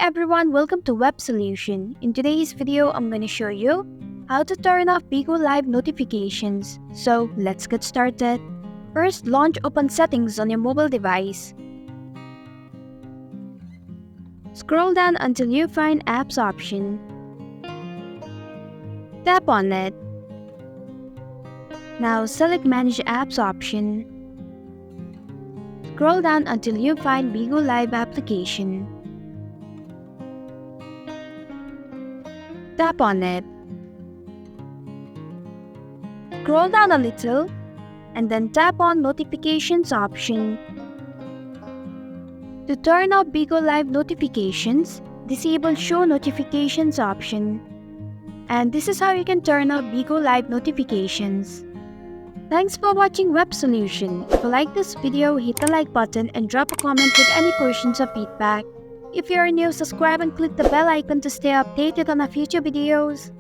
everyone, welcome to Web Solution. In today's video, I'm going to show you how to turn off Bigo Live notifications. So let's get started. First, launch Open Settings on your mobile device. Scroll down until you find Apps option. Tap on it. Now select Manage Apps option. Scroll down until you find Bigo Live application. Tap on it. Scroll down a little and then tap on Notifications option. To turn off Bigo Live notifications, disable Show Notifications option. And this is how you can turn off Bigo Live notifications. Thanks for watching Web Solution. If you like this video, hit the like button and drop a comment with any questions or feedback. If you are new, subscribe and click the bell icon to stay updated on our future videos.